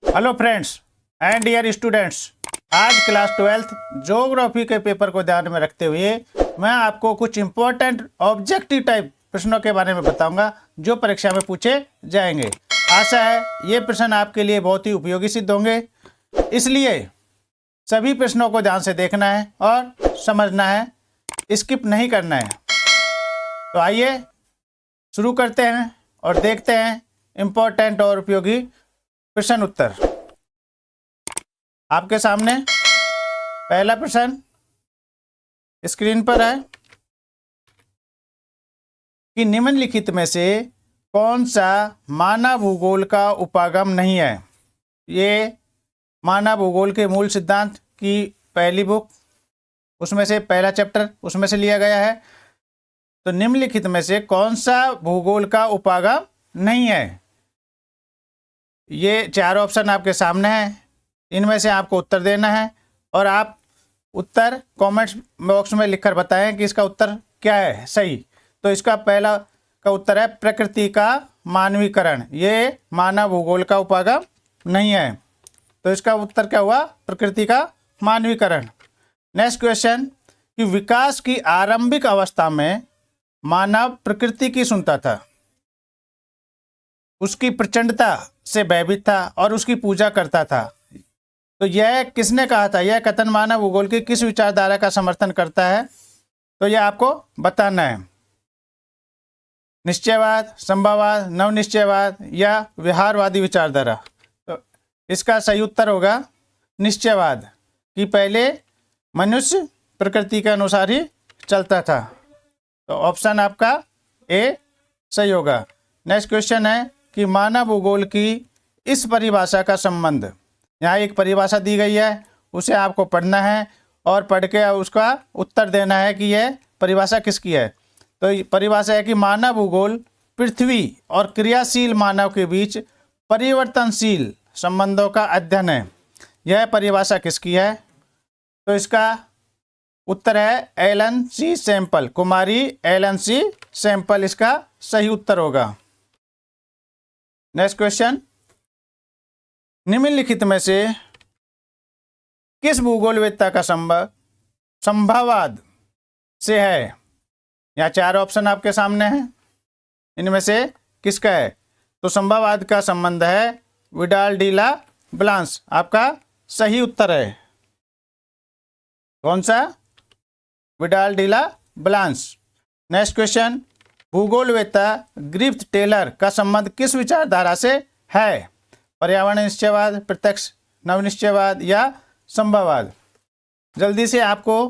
Hello friends and dear students, आज class 12th geography के paper को ध्यान में रखते हुए मैं आपको कुछ इंपॉर्टेंट ऑब्जेक्टिव टाइप प्रश्नों के बारे में बताऊंगा जो परीक्षा में पूछे जाएंगे। आशा है ये प्रश्न आपके लिए बहुत ही उपयोगी सिद्ध होंगे, इसलिए सभी प्रश्नों को ध्यान से देखना है और समझना है, स्किप नहीं करना है। तो आइए शुरू करते हैं और देखते हैं इम्पोर्टेंट और उपयोगी प्रश्न उत्तर। आपके सामने पहला प्रश्न स्क्रीन पर है कि निम्नलिखित में से कौन सा मानव भूगोल का उपागम नहीं है। ये मानव भूगोल के मूल सिद्धांत की पहली बुक, उसमें से पहला चैप्टर उसमें से लिया गया है। तो निम्नलिखित में से कौन सा भूगोल का उपागम नहीं है। ये चार ऑप्शन आपके सामने हैं, इनमें से आपको उत्तर देना है और आप उत्तर कमेंट्स बॉक्स में लिखकर बताएं कि इसका उत्तर क्या है सही। तो इसका पहला का उत्तर है प्रकृति का मानवीकरण। ये मानव भूगोल का उपागम नहीं है, तो इसका उत्तर क्या हुआ, प्रकृति का मानवीकरण। नेक्स्ट क्वेश्चन कि विकास की आरंभिक अवस्था में मानव प्रकृति की सुनता था, उसकी प्रचंडता से भयभीत था और उसकी पूजा करता था। तो यह किसने कहा था, यह कथन मानव भूगोल की किस विचारधारा का समर्थन करता है, तो यह आपको बताना है। निश्चयवाद, संभववाद, नवनिश्चयवाद या व्यवहारवादी विचारधारा। तो इसका सही उत्तर होगा निश्चयवाद, कि पहले मनुष्य प्रकृति के अनुसार ही चलता था। तो ऑप्शन आपका ए सही होगा। नेक्स्ट क्वेश्चन है कि मानव भूगोल की इस परिभाषा का संबंध, यहाँ एक परिभाषा दी गई है, उसे आपको पढ़ना है और पढ़ के उसका उत्तर देना है कि यह परिभाषा किसकी है। तो परिभाषा है कि मानव भूगोल पृथ्वी और क्रियाशील मानव के बीच परिवर्तनशील संबंधों का अध्ययन है। यह परिभाषा किसकी है, तो इसका उत्तर है एलन सी सैंपल, कुमारी एलन सी सैंपल इसका सही उत्तर होगा। नेक्स्ट क्वेश्चन, निम्नलिखित में से किस भूगोलवेत्ता का संबंध संभववाद से है। यहाँ चार ऑप्शन आपके सामने हैं, इनमें से किसका है। तो संभववाद का संबंध है विडाल डी ला ब्लांस, आपका सही उत्तर है। कौन सा, विडाल डी ला ब्लांस। नेक्स्ट क्वेश्चन, भूगोलवेत्ता ग्रिफ्थ टेलर का संबंध किस विचारधारा से है। पर्यावरण निश्चयवाद, प्रत्यक्ष नवनिश्चयवाद या संभववाद। जल्दी से आपको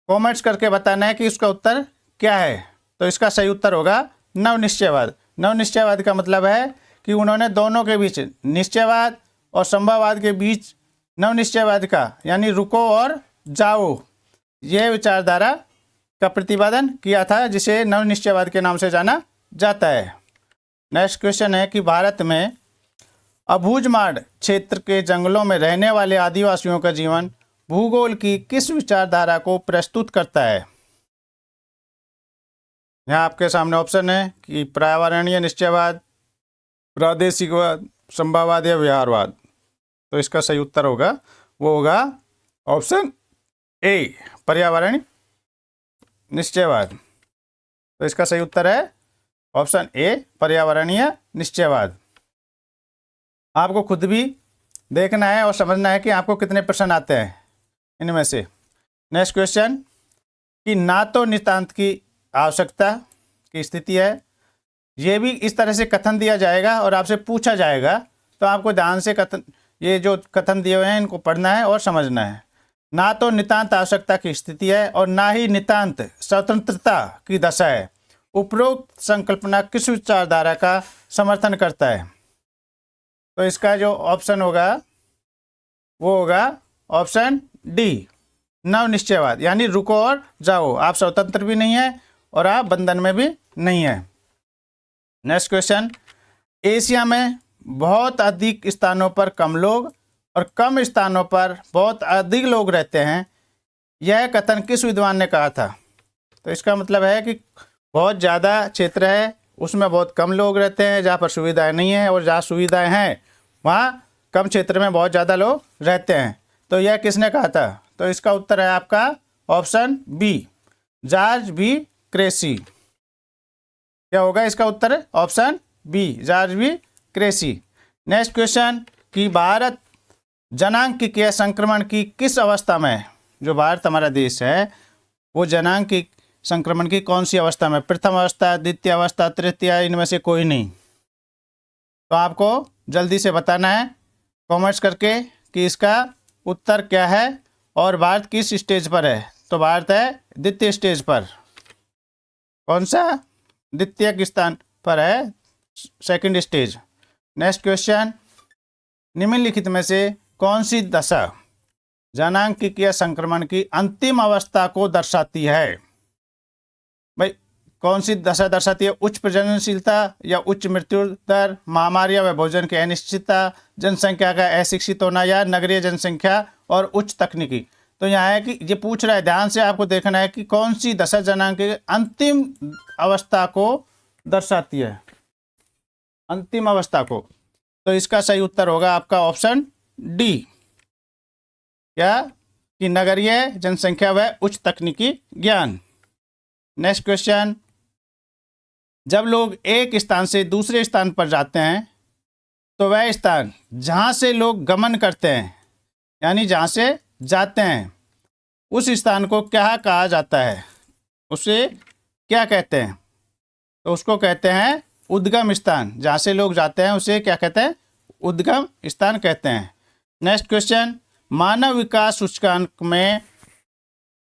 कमेंट्स करके बताना है कि इसका उत्तर क्या है। तो इसका सही उत्तर होगा नवनिश्चयवाद। नवनिश्चयवाद का मतलब है कि उन्होंने दोनों के बीच, निश्चयवाद और संभववाद के बीच नवनिश्चयवाद का यानी रुको और जाओ, यह विचारधारा का प्रतिपादन किया था, जिसे नवनिश्चयवाद के नाम से जाना जाता है। नेक्स्ट क्वेश्चन है कि भारत में अबूझमाड़ क्षेत्र के जंगलों में रहने वाले आदिवासियों का जीवन भूगोल की किस विचारधारा को प्रस्तुत करता है। यहाँ आपके सामने ऑप्शन है कि पर्यावरणीय निश्चयवाद, प्रादेशिकवाद, संभववाद या व्यवहारवाद। तो इसका सही उत्तर होगा, वो होगा ऑप्शन ए, पर्यावरण निश्चयवाद। तो इसका सही उत्तर है ऑप्शन ए, पर्यावरणीय निश्चयवाद। आपको खुद भी देखना है और समझना है कि आपको कितने प्रश्न आते हैं इनमें से। नेक्स्ट क्वेश्चन कि ना तो नितांत की आवश्यकता की स्थिति है। ये भी इस तरह से कथन दिया जाएगा और आपसे पूछा जाएगा, तो आपको ध्यान से कथन, ये जो कथन दिए हुए हैं इनको पढ़ना है और समझना है। ना तो नितांत आवश्यकता की स्थिति है और ना ही नितांत स्वतंत्रता की दशा है। उपरोक्त संकल्पना किस विचारधारा का समर्थन करता है। तो इसका जो ऑप्शन होगा वो होगा ऑप्शन डी, नवनिश्चयवाद, यानी रुको और जाओ, आप स्वतंत्र भी नहीं है और आप बंधन में भी नहीं है। नेक्स्ट क्वेश्चन, एशिया में बहुत अधिक स्थानों पर कम लोग और कम स्थानों पर बहुत अधिक लोग रहते हैं, यह कथन किस विद्वान ने कहा था। तो इसका मतलब है कि बहुत ज़्यादा क्षेत्र है, उसमें बहुत कम लोग रहते हैं, जहाँ पर सुविधाएं नहीं हैं, और जहाँ सुविधाएं हैं वहाँ कम क्षेत्र में बहुत ज़्यादा लोग रहते हैं। तो यह किसने कहा था? तो इसका उत्तर है आपका option B, George B Cressey. क्या होगा इसका उत्तर? Option B, George B Cressey. Next question कि भारत जनांगीय संक्रमण की किस अवस्था में है? जो भारत हमारा देश है वो जनांगीय संक्रमण की कौन सी अवस्था में? प्रथम अवस्था, द्वितीय अवस्था, तृतीय, इनमें से कोई नहीं। तो आपको जल्दी से बताना है कमेंट्स करके कि इसका उत्तर क्या है और भारत किस स्टेज पर है। तो भारत है द्वितीय स्टेज पर। कौन सा? द्वितीय स्थान पर है, सेकंड स्टेज। नेक्स्ट क्वेश्चन, निम्नलिखित में से कौन सी दशा जनांगीय संक्रमण की अंतिम अवस्था को दर्शाती है? भाई कौन सी दशा दर्शाती है? उच्च प्रजननशीलता या उच्च मृत्यु दर, महामारी व भोजन की अनिश्चितता, जनसंख्या का अशिक्षित होना या नगरीय जनसंख्या और उच्च तकनीकी। तो यहाँ है कि ये पूछ रहा है, ध्यान से आपको देखना है कि कौन सी दशा जनांगीय अंतिम अवस्था को दर्शाती है, अंतिम अवस्था को। तो इसका सही उत्तर होगा आपका ऑप्शन डी, क्या कि नगरीय जनसंख्या व उच्च तकनीकी ज्ञान। नेक्स्ट क्वेश्चन, जब लोग एक स्थान से दूसरे स्थान पर जाते हैं तो वह स्थान जहाँ से लोग गमन करते हैं यानी जहाँ से जाते हैं उस स्थान को क्या कहा जाता है? उसे क्या कहते हैं? तो उसको कहते हैं उद्गम स्थान। जहाँ से लोग जाते हैं उसे क्या कहते हैं? उद्गम स्थान कहते हैं। नेक्स्ट क्वेश्चन, मानव विकास सूचकांक में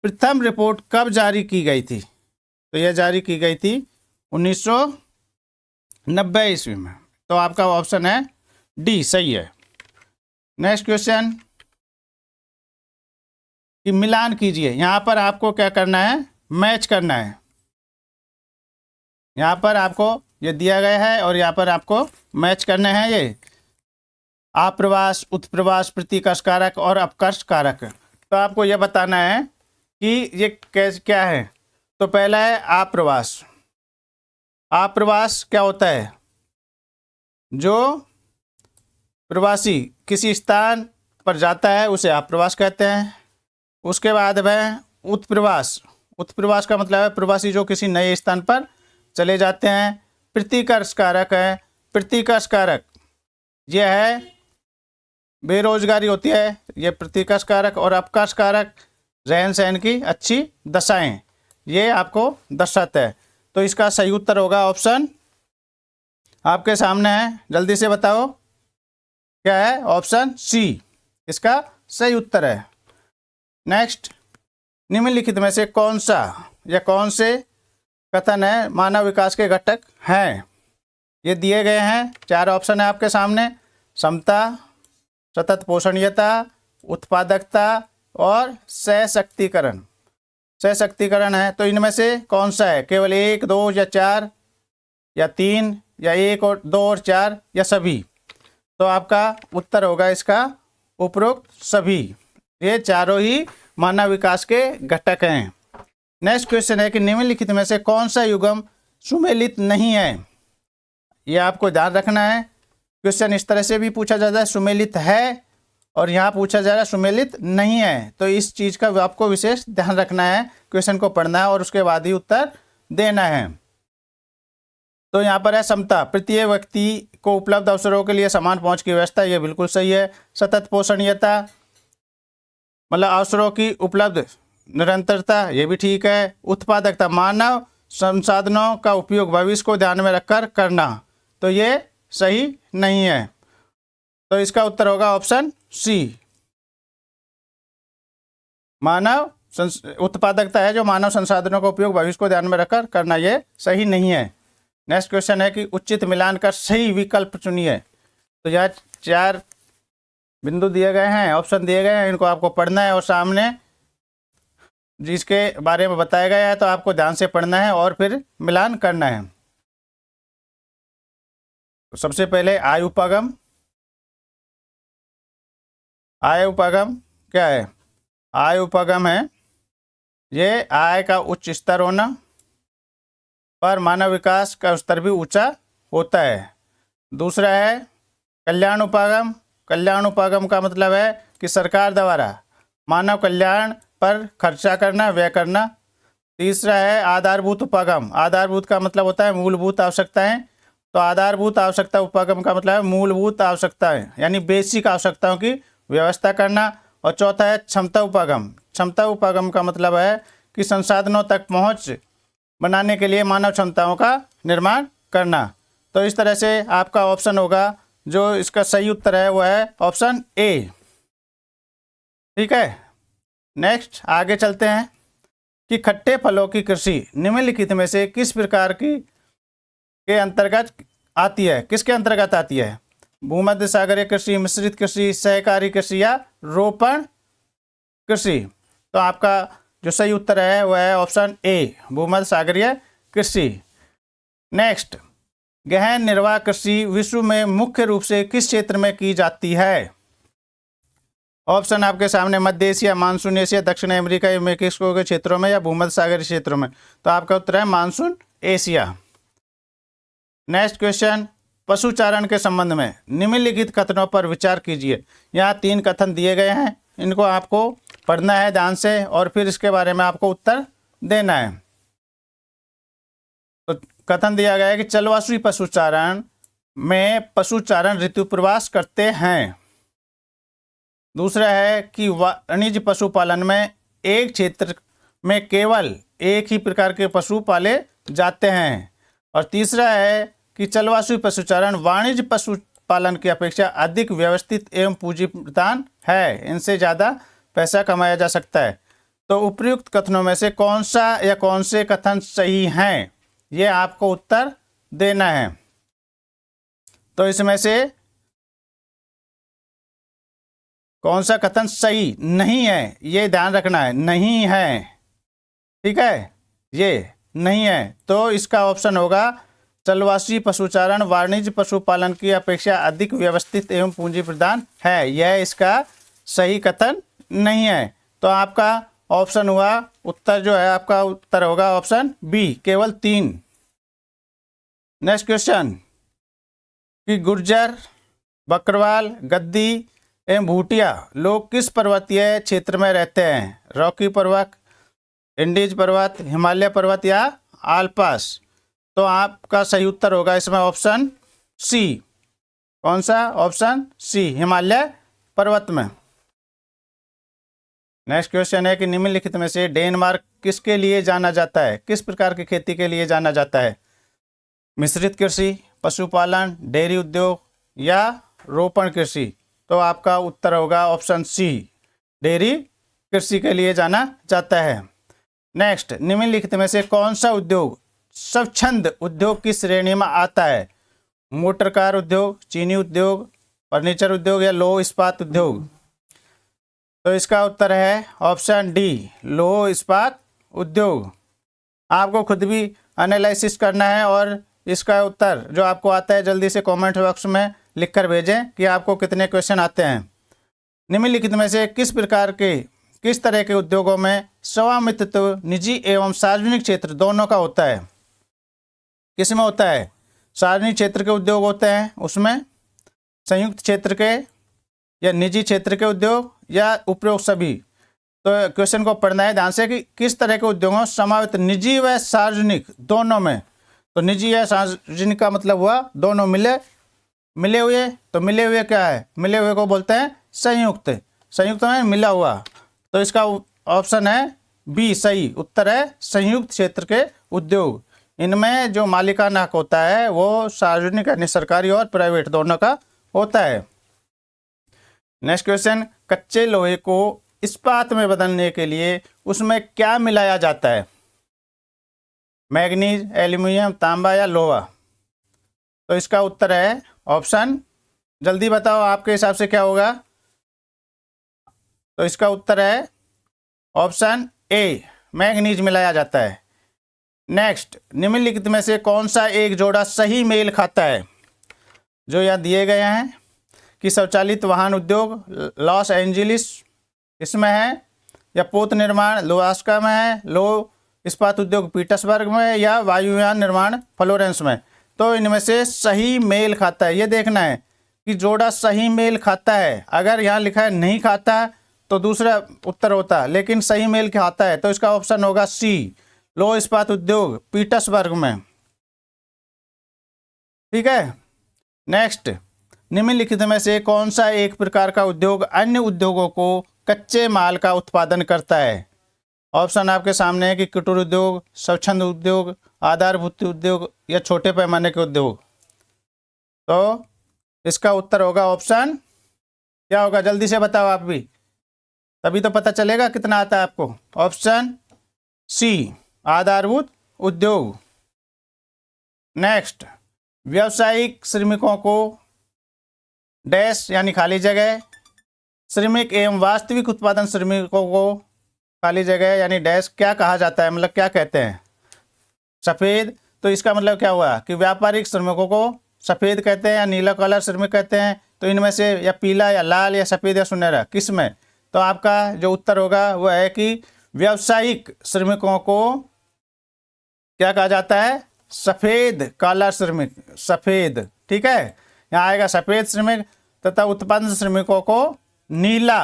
प्रथम रिपोर्ट कब जारी की गई थी? तो यह जारी की गई थी 1990 ईस्वी में। तो आपका ऑप्शन है डी, सही है। नेक्स्ट क्वेश्चन कि मिलान कीजिए। यहाँ पर आपको क्या करना है? मैच करना है। यहाँ पर आपको ये दिया गया है और यहाँ पर आपको मैच करने हैं ये आप्रवास, उत्प्रवास, प्रतिकर्ष कारक और अपकर्ष कारक। तो आपको यह बताना है कि ये क्या है। तो पहला है आप्रवास। आप्रवास क्या होता है? जो प्रवासी किसी स्थान पर जाता है उसे आप्रवास कहते हैं। उसके बाद वह उत्प्रवास। उत्प्रवास का मतलब है प्रवासी जो किसी नए स्थान पर चले जाते हैं। प्रतिकर्ष कारक है। प्रतिकर्ष कारक यह है बेरोजगारी होती है, ये प्रतिकर्ष कारक। और अपकर्ष कारक रहन सहन की अच्छी दशाएं, ये आपको दर्शाता है। तो इसका सही उत्तर होगा ऑप्शन आपके सामने है, जल्दी से बताओ क्या है? ऑप्शन सी इसका सही उत्तर है। नेक्स्ट, निम्नलिखित में से कौन सा या कौन से कथन है मानव विकास के घटक हैं? ये दिए गए हैं, 4 ऑप्शन है आपके सामने। समता, सतत पोषणीयता, उत्पादकता और सशक्तिकरण। सशक्तिकरण है, तो इनमें से कौन सा है? केवल 1, 2 या 4 या 3 या 1 और 2 और 4 या सभी? तो आपका उत्तर होगा इसका उपरोक्त सभी। ये चारों ही मानव विकास के घटक हैं। नेक्स्ट क्वेश्चन है कि निम्नलिखित में से कौन सा युग्म सुमेलित नहीं है? ये आपको ध्यान रखना है। क्वेश्चन इस तरह से भी पूछा जाता है सुमेलित है, और यहाँ पूछा जा रहा है सुमेलित नहीं है। तो इस चीज़ का आपको विशेष ध्यान रखना है, क्वेश्चन को पढ़ना है और उसके बाद ही उत्तर देना है। तो यहाँ पर है समता, प्रत्येक व्यक्ति को उपलब्ध अवसरों के लिए समान पहुँच की व्यवस्था, ये बिल्कुल सही है। सतत पोषणीयता मतलब अवसरों की उपलब्ध निरंतरता, ये भी ठीक है। उत्पादकता, मानव संसाधनों का उपयोग भविष्य को ध्यान में रखकर करना, तो ये सही नहीं है। तो इसका उत्तर होगा ऑप्शन सी, मानव उत्पादकता है जो मानव संसाधनों का उपयोग भविष्य को ध्यान में रखकर करना, ये सही नहीं है। नेक्स्ट क्वेश्चन है कि उचित मिलान का सही विकल्प चुनिए। तो यह 4 बिंदु दिए गए हैं, ऑप्शन दिए गए हैं, इनको आपको पढ़ना है और सामने जिसके बारे में बताया गया है तो आपको ध्यान से पढ़ना है और फिर मिलान करना है। तो सबसे पहले आय उपागम। आय उपागम क्या है? आय उपागम है ये आय का उच्च स्तर होना, पर मानव विकास का स्तर भी ऊंचा होता है। दूसरा है कल्याण उपागम, कल्याण उपागम का मतलब है कि सरकार द्वारा मानव कल्याण पर खर्चा करना, व्यय करना। तीसरा है आधारभूत उपागम। आधारभूत का मतलब होता है मूलभूत आवश्यकताएं, तो आधारभूत आवश्यकता उपागम का मतलब है मूलभूत आवश्यकताएं यानी बेसिक आवश्यकताओं की व्यवस्था करना। और चौथा है क्षमता उपागम। क्षमता उपागम का मतलब है कि संसाधनों तक पहुंच बनाने के लिए मानव क्षमताओं का निर्माण करना। तो इस तरह से आपका ऑप्शन होगा, जो इसका सही उत्तर है वो है ऑप्शन ए। ठीक है, नेक्स्ट आगे चलते हैं कि खट्टे फलों की कृषि निम्नलिखित में से किस प्रकार की के अंतर्गत आती है? किसके अंतर्गत आती है? भूमध्य सागरीय कृषि, मिश्रित कृषि, सहकारी कृषि या रोपण कृषि। तो आपका जो सही उत्तर है वह है ऑप्शन ए, भूमध्य सागरीय कृषि। नेक्स्ट, गहन निर्वाह कृषि विश्व में मुख्य रूप से किस क्षेत्र में की जाती है? ऑप्शन आपके सामने मध्य एशिया, मानसून एशिया, दक्षिण अमेरिका या मेक्सिको के क्षेत्रों में या भूमध्य सागरीय क्षेत्रों में। तो आपका उत्तर है मानसून एशिया। नेक्स्ट क्वेश्चन, पशुचारण के संबंध में निम्नलिखित कथनों पर विचार कीजिए। यहाँ 3 कथन दिए गए हैं, इनको आपको पढ़ना है ध्यान से और फिर इसके बारे में आपको उत्तर देना है। तो कथन दिया गया है कि जलवायु पशुचारण में पशुचारण ऋतु प्रवास करते हैं। दूसरा है कि वाणिज्य पशुपालन में एक क्षेत्र में केवल एक ही प्रकार के पशु पाले जाते हैं। और तीसरा है कि जलवायु पशुचारण वाणिज्य पशुपालन की अपेक्षा अधिक व्यवस्थित एवं पूंजी प्रधान है, इनसे ज़्यादा पैसा कमाया जा सकता है। तो उपयुक्त कथनों में से कौन सा या कौन से कथन सही हैं, ये आपको उत्तर देना है। तो इसमें से कौन सा कथन सही नहीं है ये ध्यान रखना है, नहीं है, ठीक है, ये नहीं है। तो इसका ऑप्शन होगा जलवायु पशुचारण वाणिज्य पशुपालन की अपेक्षा अधिक व्यवस्थित एवं पूंजी प्रधान है, यह इसका सही कथन नहीं है। तो आपका ऑप्शन हुआ उत्तर, जो है आपका उत्तर होगा ऑप्शन बी, केवल 3। नेक्स्ट क्वेश्चन कि गुर्जर, बकरवाल, गद्दी एवं भूटिया लोग किस पर्वतीय क्षेत्र में रहते हैं? रॉकी पर्वत, इंडीज पर्वत, हिमालय पर्वत या आल्प्स। तो आपका सही उत्तर होगा इसमें ऑप्शन सी। कौन सा? ऑप्शन सी, हिमालय पर्वत में। नेक्स्ट क्वेश्चन है कि निम्नलिखित में से डेनमार्क किसके लिए जाना जाता है? किस प्रकार की खेती के लिए जाना जाता है? मिश्रित कृषि, पशुपालन, डेयरी उद्योग या रोपण कृषि। तो आपका उत्तर होगा ऑप्शन सी, डेयरी कृषि के लिए जाना जाता है। नेक्स्ट, निम्नलिखित में से कौन सा उद्योग स्वच्छंद उद्योग की श्रेणी में आता है? मोटर कार उद्योग, चीनी उद्योग, फर्नीचर उद्योग या लौह इस्पात उद्योग। तो इसका उत्तर है ऑप्शन डी, लौह इस्पात उद्योग। आपको खुद भी एनालिसिस करना है और इसका उत्तर जो आपको आता है जल्दी से कमेंट बॉक्स में लिखकर भेजें कि आपको कितने क्वेश्चन आते हैं। निम्नलिखित में से किस तरह के उद्योगों में स्वामित्व निजी एवं सार्वजनिक क्षेत्र दोनों का होता है? किस में होता है? सार्वजनिक क्षेत्र के उद्योग होते हैं, उसमें संयुक्त क्षेत्र के या निजी क्षेत्र के उद्योग या उपयोग सभी। तो क्वेश्चन को पढ़ना है ध्यान से कि किस तरह के उद्योगों समावित निजी व सार्वजनिक दोनों में। तो निजी या सार्वजनिक का मतलब हुआ दोनों मिले हुए। तो मिले हुए क्या है? मिले हुए को बोलते हैं संयुक्त, संयुक्त में मिला हुआ। तो इसका ऑप्शन है बी, सही उत्तर है संयुक्त क्षेत्र के उद्योग। इनमें जो मालिकाना हक होता है वो सार्वजनिक यानी सरकारी और प्राइवेट दोनों का होता है। नेक्स्ट क्वेश्चन, कच्चे लोहे को इस्पात में बदलने के लिए उसमें क्या मिलाया जाता है? मैग्नीज, एल्यूमिनियम, तांबा या लोहा। तो इसका उत्तर है ऑप्शन, जल्दी बताओ आपके हिसाब से क्या होगा? तो इसका उत्तर है ऑप्शन ए, मैग्नीज मिलाया जाता है। नेक्स्ट, निम्नलिखित में से कौन सा एक जोड़ा सही मेल खाता है? जो यहाँ दिए गए हैं कि स्वचालित वाहन उद्योग लॉस एंजलिस इसमें है, या पोत निर्माण लोहास्का में है, लौह इस्पात उद्योग पीटर्सबर्ग में, या वायुयान निर्माण फ्लोरेंस में। तो इनमें से सही मेल खाता है ये देखना है कि जोड़ा सही मेल खाता है। अगर यहाँ लिखा है नहीं खाता तो दूसरा उत्तर होता, लेकिन सही मेल खाता है, तो इसका ऑप्शन होगा सी, लौह इस्पात उद्योग पीटर्सबर्ग में। ठीक है। नेक्स्ट, निम्नलिखित में से कौन सा एक प्रकार का उद्योग अन्य उद्योगों को कच्चे माल का उत्पादन करता है? ऑप्शन आपके सामने है कि कुटीर उद्योग, स्वच्छंद उद्योग, आधारभूत उद्योग या छोटे पैमाने के उद्योग। तो इसका उत्तर होगा ऑप्शन, क्या होगा जल्दी से बताओ आप भी, तभी तो पता चलेगा कितना आता है आपको। ऑप्शन सी, आधारभूत उद्योग। नेक्स्ट, व्यावसायिक श्रमिकों को डैश यानी खाली जगह, श्रमिक एवं वास्तविक उत्पादन श्रमिकों को खाली जगह यानी डैश क्या कहा जाता है, मतलब क्या कहते हैं? सफ़ेद। तो इसका मतलब क्या हुआ कि व्यापारिक श्रमिकों को सफ़ेद कहते हैं या नीला कलर श्रमिक कहते हैं। तो इनमें से या पीला या लाल या सफ़ेद या सुनहरा, किस में? तो आपका जो उत्तर होगा वह है कि व्यावसायिक श्रमिकों को क्या कहा जाता है? सफ़ेद काला श्रमिक, सफ़ेद। ठीक है, यहाँ आएगा सफ़ेद श्रमिक, तथा उत्पादन श्रमिकों को नीला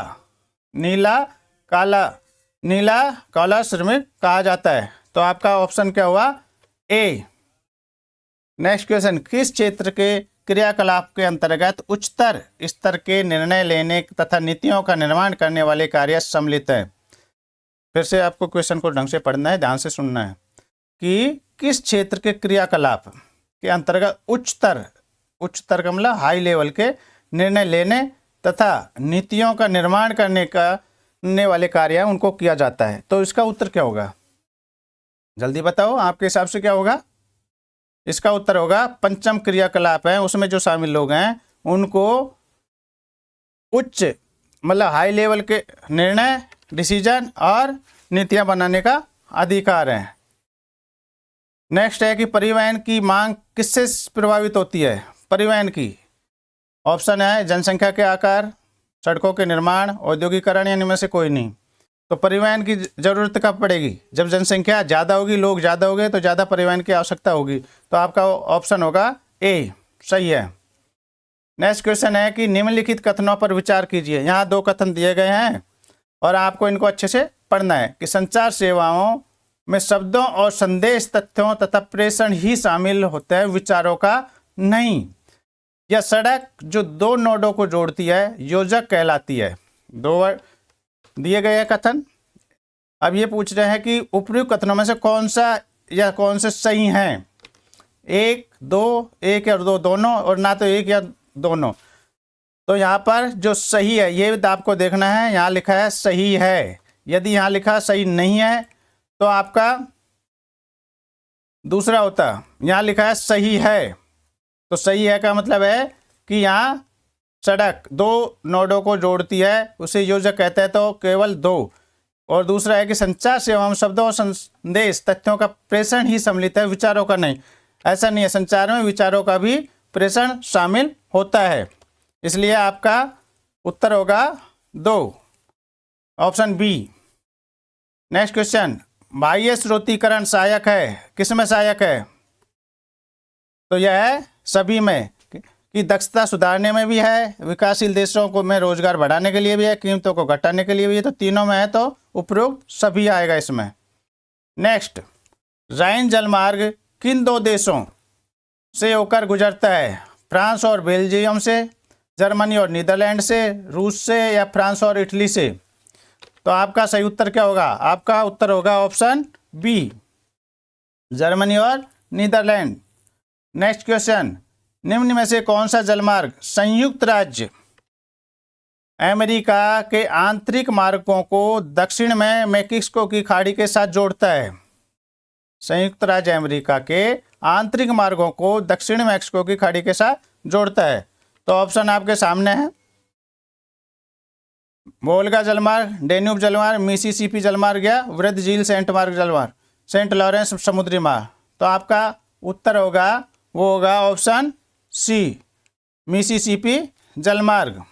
काला श्रमिक कहा जाता है। तो आपका ऑप्शन क्या हुआ? ए। नेक्स्ट क्वेश्चन, किस क्षेत्र के क्रियाकलाप के अंतर्गत उच्चतर स्तर के निर्णय लेने तथा नीतियों का निर्माण करने वाले कार्य सम्मिलित हैं? फिर से आपको क्वेश्चन को ढंग से पढ़ना है, ध्यान से सुनना है कि किस क्षेत्र के क्रियाकलाप के अंतर्गत उच्चतर का मतलब हाई लेवल के निर्णय लेने तथा नीतियों का निर्माण करने वाले कार्य उनको किया जाता है। तो इसका उत्तर क्या होगा? जल्दी बताओ, आपके हिसाब से क्या होगा? इसका उत्तर होगा पंचम क्रियाकलाप है, उसमें जो शामिल लोग हैं उनको उच्च मतलब हाई लेवल के निर्णय, डिसीजन और नीतियां बनाने का अधिकार है। नेक्स्ट है कि परिवहन की मांग किससे प्रभावित होती है? परिवहन की ऑप्शन है जनसंख्या के आकार, सड़कों के निर्माण, औद्योगिकरण या इनमें से कोई नहीं। तो परिवहन की जरूरत कब पड़ेगी? जब जनसंख्या ज़्यादा होगी, लोग ज़्यादा हो गए तो ज़्यादा परिवहन की आवश्यकता होगी। तो आपका ऑप्शन होगा ए, सही है। नेक्स्ट क्वेश्चन है कि निम्नलिखित कथनों पर विचार कीजिए। यहाँ 2 कथन दिए गए हैं और आपको इनको अच्छे से पढ़ना है कि संचार सेवाओं में शब्दों और संदेश, तथ्यों तथा प्रेषण ही शामिल होते हैं, विचारों का नहीं। यह सड़क जो 2 नोडों को जोड़ती है योजक कहलाती है। 2 दिए गए कथन। अब ये पूछ रहे हैं कि उपयुक्त कथनों में से कौन सा या कौन से सही हैं? 1, 2, 1 या 2 दोनों, और ना तो 1 या दोनों। तो यहाँ पर जो सही है ये आपको देखना है, यहाँ लिखा है सही है। यदि यहाँ लिखा सही नहीं है तो आपका दूसरा होता। यहाँ लिखा है सही है, तो सही है का मतलब है कि यहाँ सड़क 2 नोडों को जोड़ती है, उसे योजक कहते हैं, तो केवल 2। और दूसरा है कि संचार सेवाओं शब्दों और संदेश, तथ्यों का प्रेषण ही सम्मिलित है, विचारों का नहीं। ऐसा नहीं है, संचार में विचारों का भी प्रेषण शामिल होता है। इसलिए आपका उत्तर होगा 2, ऑप्शन बी। नेक्स्ट क्वेश्चन, बाह्य स्रोतीकरण सहायक है, किसमें सहायक है? तो यह है सभी में, कि दक्षता सुधारने में भी है, विकासशील देशों को में रोजगार बढ़ाने के लिए भी है, कीमतों को घटाने के लिए भी है। तो तीनों में है, तो उपरोक्त सभी आएगा इसमें। नेक्स्ट, राइन जलमार्ग किन 2 देशों से होकर गुजरता है? फ्रांस और बेल्जियम से, जर्मनी और नीदरलैंड से, रूस से या फ्रांस और इटली से? तो आपका सही उत्तर क्या होगा? आपका उत्तर होगा ऑप्शन बी, जर्मनी और नीदरलैंड। नेक्स्ट क्वेश्चन, निम्न में से कौन सा जलमार्ग संयुक्त राज्य अमेरिका के आंतरिक मार्गों को दक्षिण में मैक्सिको की खाड़ी के साथ जोड़ता है? संयुक्त राज्य अमेरिका के आंतरिक मार्गों को दक्षिण मैक्सिको की खाड़ी के साथ जोड़ता है। तो ऑप्शन आपके सामने है, वोल्गा जलमार्ग, डेन्यूब जलमार्ग, मिसिसिपी जलमार्ग या वृद्ध झील सेंट मार्ग जलमार्ग, सेंट लॉरेंस समुद्री मार्ग। तो आपका उत्तर होगा वो होगा ऑप्शन सी, मिसिसिपी जलमार्ग।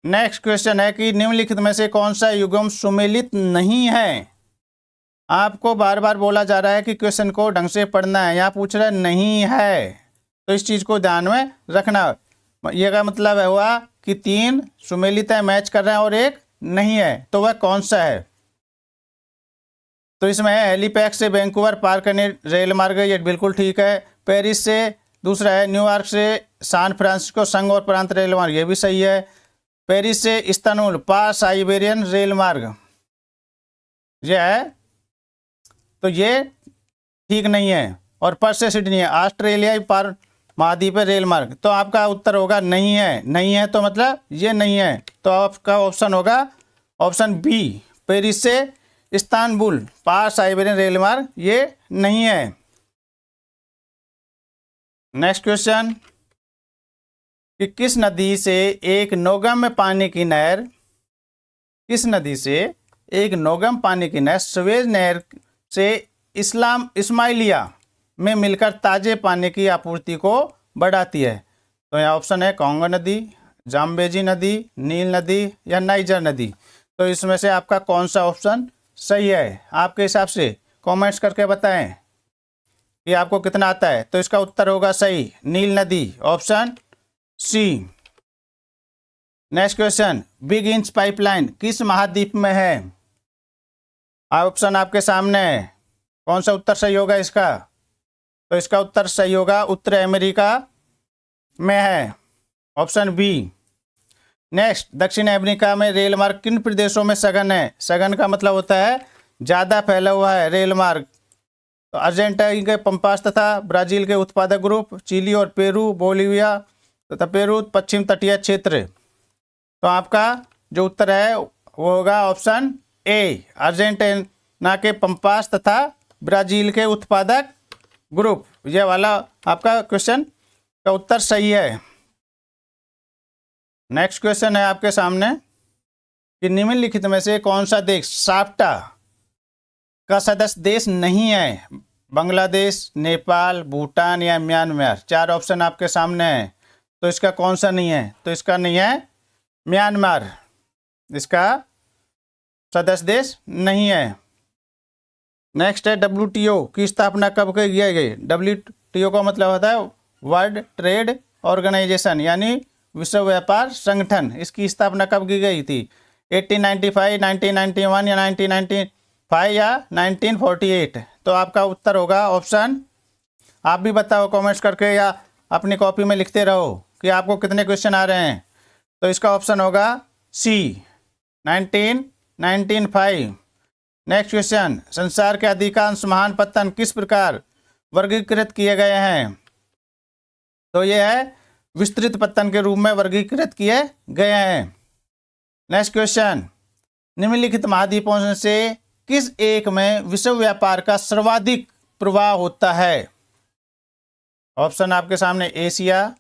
नेक्स्ट क्वेश्चन है कि निम्नलिखित में से कौन सा युग्म सुमेलित नहीं है? आपको बार बार बोला जा रहा है कि क्वेश्चन को ढंग से पढ़ना है। यहाँ पूछ रहा है नहीं है, तो इस चीज़ को ध्यान में रखना। ये का मतलब है हुआ कि 3 सुमेलित मैच कर रहे हैं और एक नहीं है, तो वह कौन सा है? तो इसमें है हेलीपैक्स से वैंकूवर पार करने रेल मार्ग, ये बिल्कुल ठीक है। पेरिस से, दूसरा है न्यूयॉर्क से सैन फ्रांसिस्को संघ और प्रांत रेल मार्ग, ये भी सही है। पेरिस से इस्तांबुल पार साइबेरियन रेल मार्ग, यह है, तो ये ठीक नहीं है। और पर्थ से सिडनी है ऑस्ट्रेलिया पार महाद्वीप रेल मार्ग, तो आपका उत्तर होगा नहीं है। नहीं है तो मतलब ये नहीं है, तो आपका ऑप्शन होगा ऑप्शन बी, पेरिस से इस्तांबुल पार साइबेरियन रेल मार्ग, ये नहीं है। नेक्स्ट क्वेश्चन कि किस नदी से एक नौगम्य पानी की नहर, किस नदी से एक नौगम पानी की नहर स्वेज नहर से इस्माइलिया में मिलकर ताजे पानी की आपूर्ति को बढ़ाती है? तो यहाँ ऑप्शन है कांगो नदी, जाम्बेजी नदी, नील नदी या नाइजर नदी। तो इसमें से आपका कौन सा ऑप्शन सही है आपके हिसाब से? कमेंट्स करके बताएं कि आपको कितना आता है। तो इसका उत्तर होगा सही, नील नदी, option C. Next question, big inch pipeline किस महाद्वीप में है? ऑप्शन आपके सामने है, कौन सा उत्तर सही होगा इसका? तो इसका उत्तर सही होगा उत्तरी अमेरिका में है, ऑप्शन बी। नेक्स्ट, दक्षिण अमेरिका में रेल मार्ग किन प्रदेशों में सघन है? सघन का मतलब होता है ज़्यादा फैला हुआ है रेल मार्ग। तो अर्जेंटीना के पंपास तथा ब्राज़ील के उत्पादक ग्रुप, चिली और पेरू, बोलिविया तथा पेरू पश्चिम तटीय क्षेत्र। तो आपका जो उत्तर है वो होगा ऑप्शन ए, अर्जेंटीना के पंपास तथा ब्राज़ील के उत्पादक ग्रुप, ये वाला आपका क्वेश्चन का उत्तर सही है। नेक्स्ट क्वेश्चन है आपके सामने कि निम्नलिखित में से कौन सा देश साफ्टा का सदस्य देश नहीं है? बांग्लादेश, नेपाल, भूटान या म्यांमार। 4 ऑप्शन आपके सामने हैं, तो इसका कौन सा नहीं है? तो इसका नहीं है म्यांमार, इसका सदस्य देश नहीं है। नेक्स्ट है WTO की स्थापना कब की गई? WTO का मतलब होता है वर्ल्ड ट्रेड ऑर्गेनाइजेशन, यानी विश्व व्यापार संगठन। इसकी स्थापना कब की गई थी? 1895, 1991 या 1995 या 1948। तो आपका उत्तर होगा ऑप्शन, आप भी बताओ कमेंट्स करके या अपनी कॉपी में लिखते रहो कि आपको कितने क्वेश्चन आ रहे हैं। तो इसका ऑप्शन होगा सी, 1995। नेक्स्ट क्वेश्चन, संसार के अधिकांश महान पत्तन किस प्रकार वर्गीकृत किए गए हैं? तो ये है विस्तृत पत्तन के रूप में वर्गीकृत किए गए हैं। नेक्स्ट क्वेश्चन, निम्नलिखित महाद्वीपों से किस एक में विश्व व्यापार का सर्वाधिक प्रवाह होता है? ऑप्शन आपके सामने एशिया,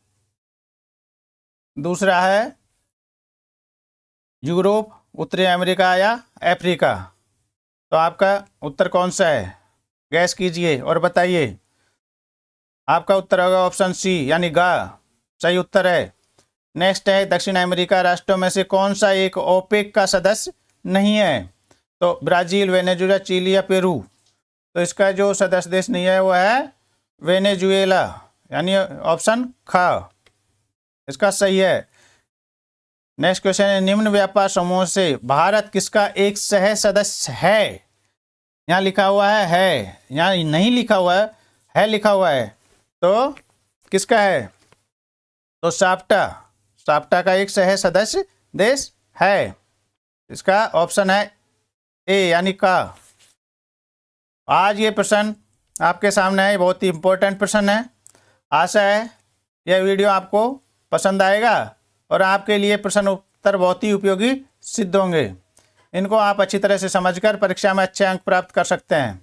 दूसरा है यूरोप, उत्तरी अमेरिका या अफ्रीका। तो आपका उत्तर कौन सा है? गैस कीजिए और बताइए। आपका उत्तर होगा ऑप्शन सी, यानी गा, सही उत्तर है। नेक्स्ट है, दक्षिण अमेरिका राष्ट्रों में से कौन सा एक ओपेक का सदस्य नहीं है? तो ब्राज़ील, वेनेजुएला, चिली या पेरू। तो इसका जो सदस्य देश नहीं है वो है वेनेजुएला, यानी ऑप्शन खा, इसका सही है। नेक्स्ट क्वेश्चन है, निम्न व्यापार समूह से भारत किसका एक सह सदस्य है? यहाँ लिखा हुआ है, यहाँ नहीं लिखा हुआ है लिखा हुआ है। तो किसका है? तो साफ्टा का एक सह सदस्य देश है, इसका ऑप्शन है ए, यानी का। आज ये प्रश्न आपके सामने है, बहुत ही इंपॉर्टेंट प्रश्न है। आशा है यह वीडियो आपको पसंद आएगा और आपके लिए प्रश्न उत्तर बहुत ही उपयोगी सिद्ध होंगे। इनको आप अच्छी तरह से समझकर परीक्षा में अच्छे अंक प्राप्त कर सकते हैं।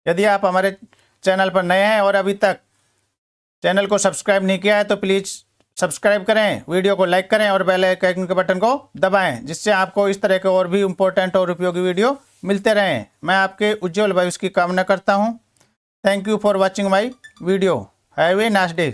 यदि आप हमारे चैनल पर नए हैं और अभी तक चैनल को सब्सक्राइब नहीं किया है तो प्लीज़ सब्सक्राइब करें, वीडियो को लाइक करें और बेल आइकन के बटन को दबाएं, जिससे आपको इस तरह के और भी इम्पोर्टेंट और उपयोगी वीडियो मिलते रहें। मैं आपके उज्जवल भविष्य की कामना करता हूं। Thank you for watching my video. Have a nice day.